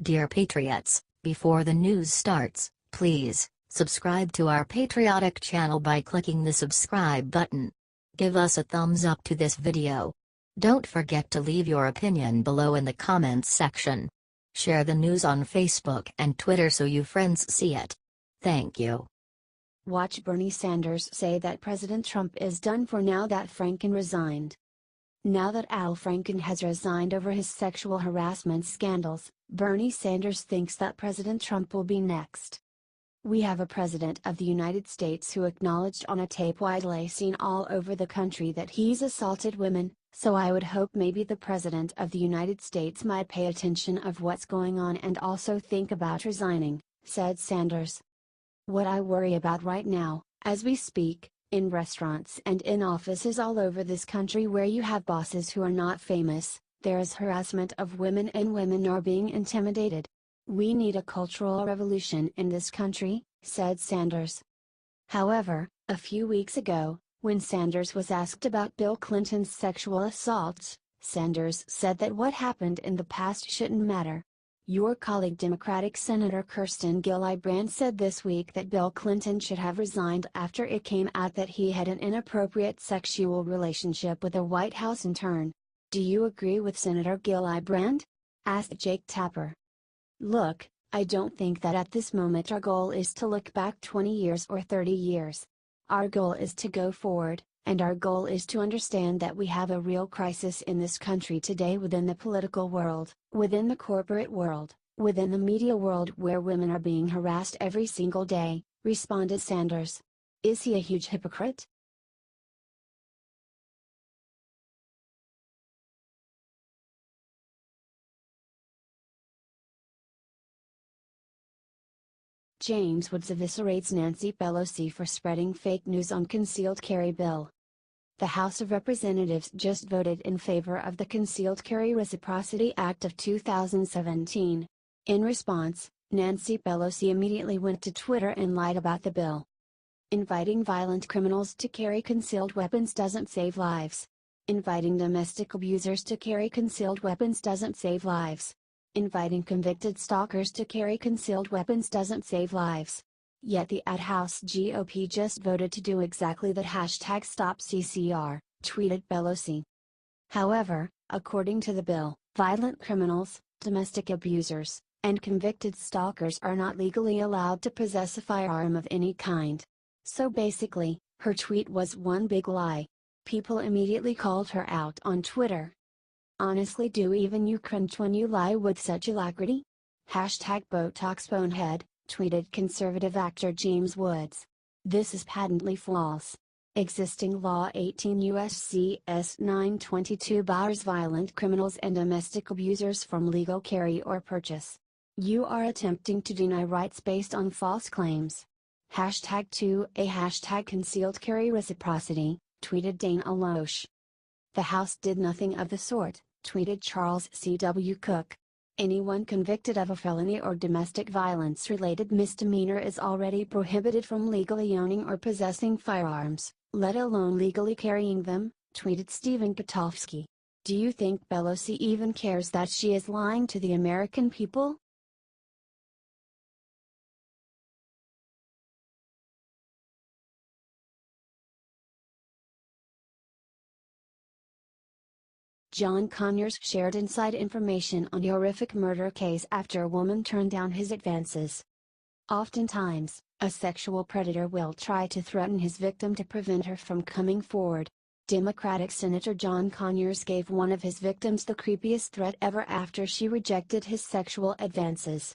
Dear Patriots, before the news starts, please subscribe to our patriotic channel by clicking the subscribe button. Give us a thumbs up to this video. Don't forget to leave your opinion below in the comments section. Share the news on Facebook and Twitter so you friends see it. Thank you. Watch Bernie Sanders say that President Trump is done for now that Franken resigned. Now that Al Franken has resigned over his sexual harassment scandals, Bernie Sanders thinks that President Trump will be next. We have a president of the United States who acknowledged on a tape widely seen all over the country that he's assaulted women, so I would hope maybe the president of the United States might pay attention of what's going on and also think about resigning, said Sanders. What I worry about right now, as we speak, in restaurants and in offices all over this country where you have bosses who are not famous, there is harassment of women and women are being intimidated. We need a cultural revolution in this country, said Sanders. However, a few weeks ago, when Sanders was asked about Bill Clinton's sexual assaults, Sanders said that what happened in the past shouldn't matter. Your colleague Democratic Senator Kirsten Gillibrand said this week that Bill Clinton should have resigned after it came out that he had an inappropriate sexual relationship with a White House intern. Do you agree with Senator Gillibrand? Asked Jake Tapper. Look, I don't think that at this moment our goal is to look back 20 years or 30 years. Our goal is to go forward, and our goal is to understand that we have a real crisis in this country today within the political world, within the corporate world, within the media world where women are being harassed every single day, responded Sanders. Is he a huge hypocrite? James Woods eviscerates Nancy Pelosi for spreading fake news on concealed carry bill. The House of Representatives just voted in favor of the Concealed Carry Reciprocity Act of 2017. In response, Nancy Pelosi immediately went to Twitter and lied about the bill. Inviting violent criminals to carry concealed weapons doesn't save lives. Inviting domestic abusers to carry concealed weapons doesn't save lives. Inviting convicted stalkers to carry concealed weapons doesn't save lives. Yet the House GOP just voted to do exactly that. #StopCCR, tweeted Pelosi. However, according to the bill, violent criminals, domestic abusers, and convicted stalkers are not legally allowed to possess a firearm of any kind. So basically, her tweet was one big lie. People immediately called her out on Twitter. Honestly, do even you cringe when you lie with such alacrity? #Botox Bonehead, tweeted conservative actor James Woods. This is patently false. Existing law 18 U.S.C. S. 922 bars violent criminals and domestic abusers from legal carry or purchase. You are attempting to deny rights based on false claims. #2A concealed carry reciprocity, tweeted Dana Loesch. The House did nothing of the sort, tweeted Charles C.W. Cook. Anyone convicted of a felony or domestic violence-related misdemeanor is already prohibited from legally owning or possessing firearms, let alone legally carrying them, tweeted Stephen Katofsky. Do you think Pelosi even cares that she is lying to the American people? John Conyers shared inside information on a horrific murder case after a woman turned down his advances. Oftentimes, a sexual predator will try to threaten his victim to prevent her from coming forward. Democratic Senator John Conyers gave one of his victims the creepiest threat ever after she rejected his sexual advances.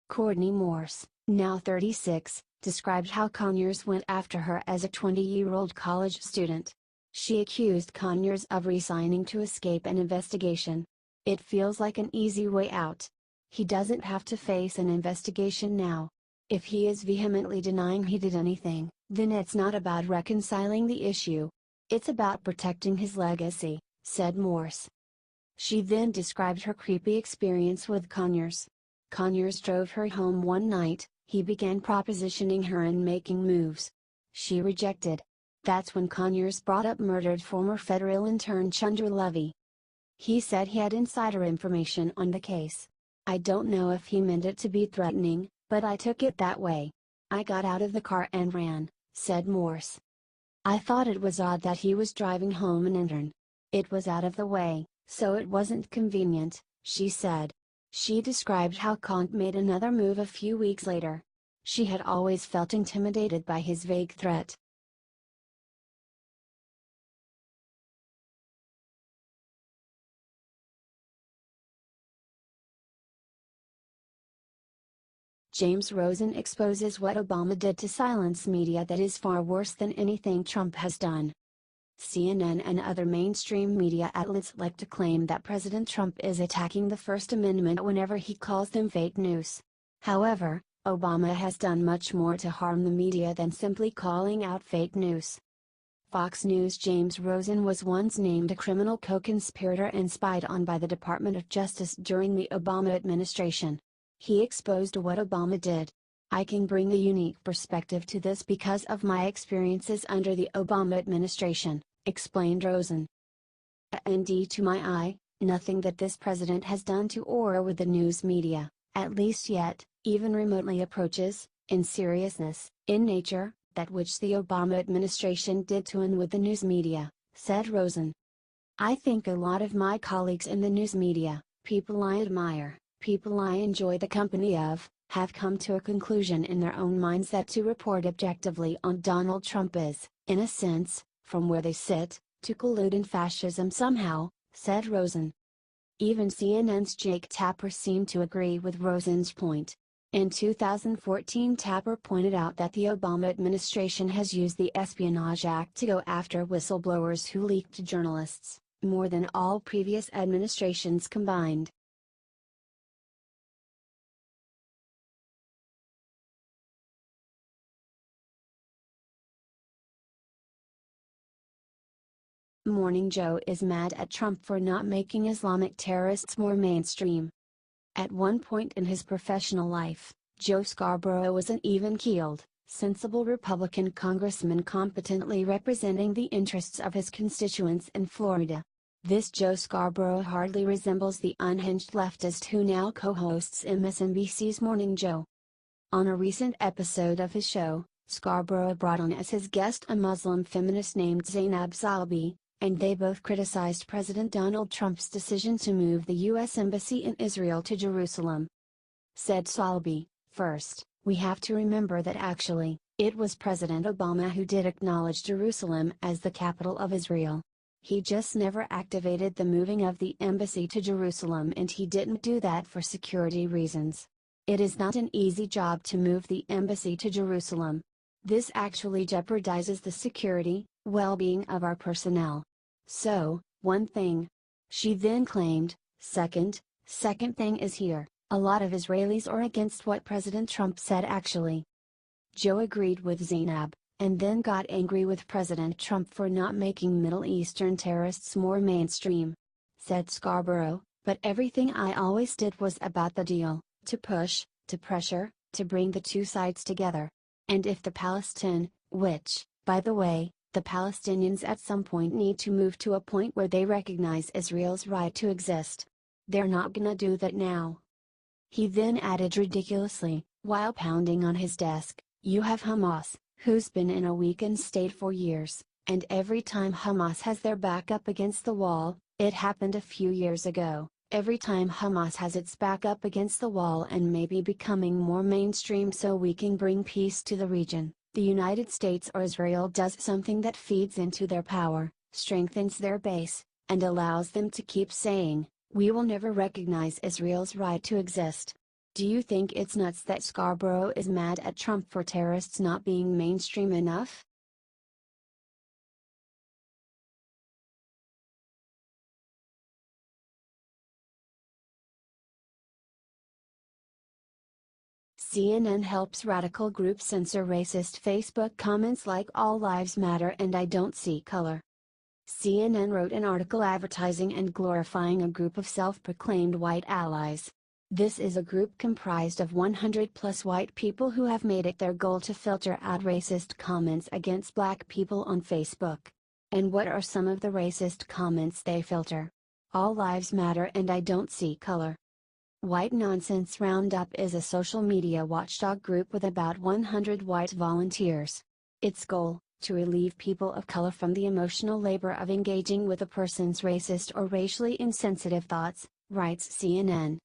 Courtney Morse, now 36, described how Conyers went after her as a 20-year-old college student. She accused Conyers of resigning to escape an investigation. It feels like an easy way out. He doesn't have to face an investigation now. If he is vehemently denying he did anything, then it's not about reconciling the issue. It's about protecting his legacy, said Morse. She then described her creepy experience with Conyers. Conyers drove her home one night, he began propositioning her and making moves. She rejected. That's when Conyers brought up murdered former federal intern Chandra Levy. He said he had insider information on the case. I don't know if he meant it to be threatening, but I took it that way. I got out of the car and ran," said Morse. "I thought it was odd that he was driving home an intern. It was out of the way, so it wasn't convenient," she said. She described how Conk made another move a few weeks later. She had always felt intimidated by his vague threat. James Rosen exposes what Obama did to silence media that is far worse than anything Trump has done. CNN and other mainstream media outlets like to claim that President Trump is attacking the First Amendment whenever he calls them fake news. However, Obama has done much more to harm the media than simply calling out fake news. Fox News' James Rosen was once named a criminal co-conspirator and spied on by the Department of Justice during the Obama administration. He exposed what Obama did. "I can bring a unique perspective to this because of my experiences under the Obama administration," explained Rosen. "And to my eye, nothing that this president has done to or with the news media, at least yet, even remotely approaches, in seriousness, in nature, that which the Obama administration did to and with the news media," said Rosen. "I think a lot of my colleagues in the news media, people I admire, people I enjoy the company of, have come to a conclusion in their own minds that to report objectively on Donald Trump is, in a sense, from where they sit, to collude in fascism somehow," said Rosen. Even CNN's Jake Tapper seemed to agree with Rosen's point. In 2014, Tapper pointed out that the Obama administration has used the Espionage Act to go after whistleblowers who leaked to journalists, more than all previous administrations combined. Morning Joe is mad at Trump for not making Islamic terrorists more mainstream. At one point in his professional life, Joe Scarborough was an even-keeled, sensible Republican congressman competently representing the interests of his constituents in Florida. This Joe Scarborough hardly resembles the unhinged leftist who now co-hosts MSNBC's Morning Joe. On a recent episode of his show, Scarborough brought on as his guest a Muslim feminist named Zainab Zalbi, and they both criticized President Donald Trump's decision to move the U.S. Embassy in Israel to Jerusalem. Said Zalbi, "First, we have to remember that actually, it was President Obama who did acknowledge Jerusalem as the capital of Israel. He just never activated the moving of the embassy to Jerusalem, and he didn't do that for security reasons. It is not an easy job to move the embassy to Jerusalem. This actually jeopardizes the security, well-being of our personnel. So, one thing," she then claimed, second thing is here, a lot of Israelis are against what President Trump said actually." Joe agreed with Zainab, and then got angry with President Trump for not making Middle Eastern terrorists more mainstream. Said Scarborough, "But everything I always did was about the deal, to push, to pressure, to bring the two sides together. And if the which, by the way, the Palestinians at some point need to move to a point where they recognize Israel's right to exist. They're not gonna do that now." He then added ridiculously, while pounding on his desk, "You have Hamas, who's been in a weakened state for years, and every time Hamas has their back up against the wall, it happened a few years ago, every time Hamas has its back up against the wall and maybe becoming more mainstream so we can bring peace to the region, the United States or Israel does something that feeds into their power, strengthens their base, and allows them to keep saying, 'We will never recognize Israel's right to exist.'" Do you think it's nuts that Scarborough is mad at Trump for terrorists not being mainstream enough? CNN helps radical group censor racist Facebook comments like "All Lives Matter" and "I Don't See Color." CNN wrote an article advertising and glorifying a group of self-proclaimed white allies. This is a group comprised of 100+ white people who have made it their goal to filter out racist comments against black people on Facebook. And what are some of the racist comments they filter? "All Lives Matter" and "I Don't See Color." White Nonsense Roundup is a social media watchdog group with about 100 white volunteers. Its goal, to relieve people of color from the emotional labor of engaging with a person's racist or racially insensitive thoughts, writes CNN.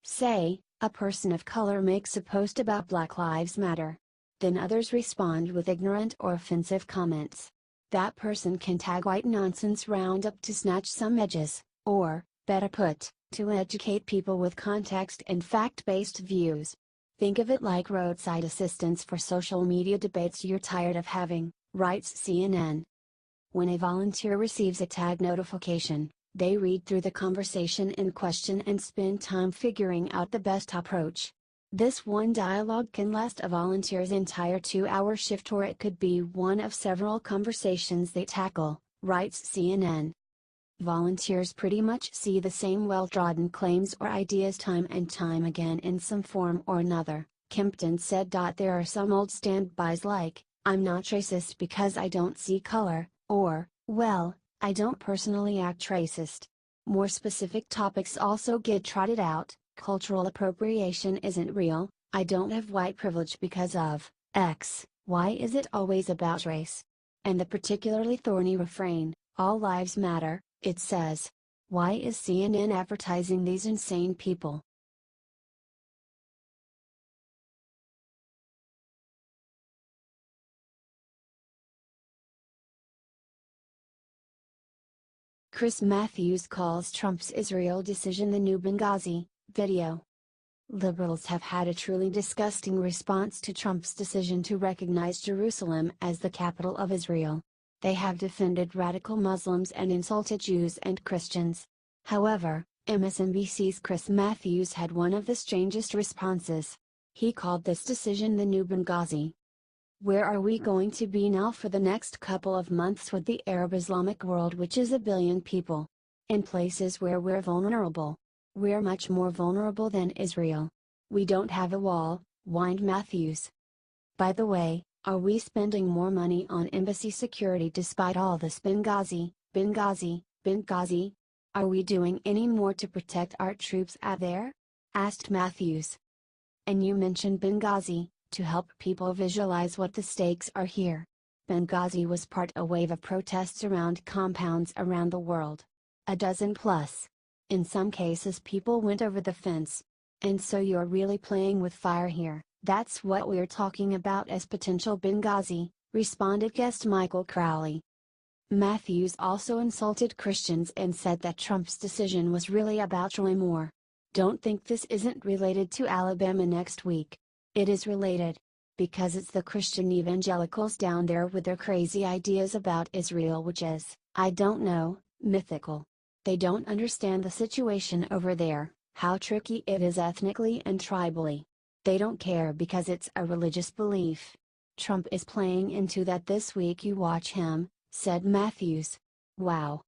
Say, a person of color makes a post about Black Lives Matter. Then others respond with ignorant or offensive comments. That person can tag White Nonsense Roundup to snatch some edges, or, better put, to educate people with context and fact-based views. Think of it like roadside assistance for social media debates you're tired of having, writes CNN. When a volunteer receives a tag notification, they read through the conversation in question and spend time figuring out the best approach. This one dialogue can last a volunteer's entire 2-hour shift, or it could be one of several conversations they tackle, writes CNN. Volunteers pretty much see the same well-trodden claims or ideas time and time again in some form or another, Kempton said. There are some old standbys like, "I'm not racist because I don't see color," or, "Well, I don't personally act racist." More specific topics also get trotted out. Cultural appropriation isn't real, I don't have white privilege because of X, why is it always about race? And the particularly thorny refrain, all lives matter, it says. Why is CNN advertising these insane people? Chris Matthews calls Trump's Israel decision the new Benghazi video. Liberals have had a truly disgusting response to Trump's decision to recognize Jerusalem as the capital of Israel. They have defended radical Muslims and insulted Jews and Christians. However, MSNBC's Chris Matthews had one of the strangest responses. He called this decision the new Benghazi. Where are we going to be now for the next couple of months with the Arab Islamic world, which is 1 billion people? In places where we're vulnerable. We're much more vulnerable than Israel. We don't have a wall, whined Matthews. By the way, are we spending more money on embassy security despite all this Benghazi, Benghazi, Benghazi? Are we doing any more to protect our troops out there? Asked Matthews. And you mentioned Benghazi, to help people visualize what the stakes are here. Benghazi was part of a wave of protests around compounds around the world. 12 plus. In some cases people went over the fence. And so you're really playing with fire here. That's what we're talking about as potential Benghazi, responded guest Michael Crowley. Matthews also insulted Christians and said that Trump's decision was really about Roy Moore. Don't think this isn't related to Alabama next week. It is related. Because it's the Christian evangelicals down there with their crazy ideas about Israel, which is, I don't know, mythical. They don't understand the situation over there, how tricky it is ethnically and tribally. They don't care because it's a religious belief. Trump is playing into that this week. You watch him, said Matthews. Wow.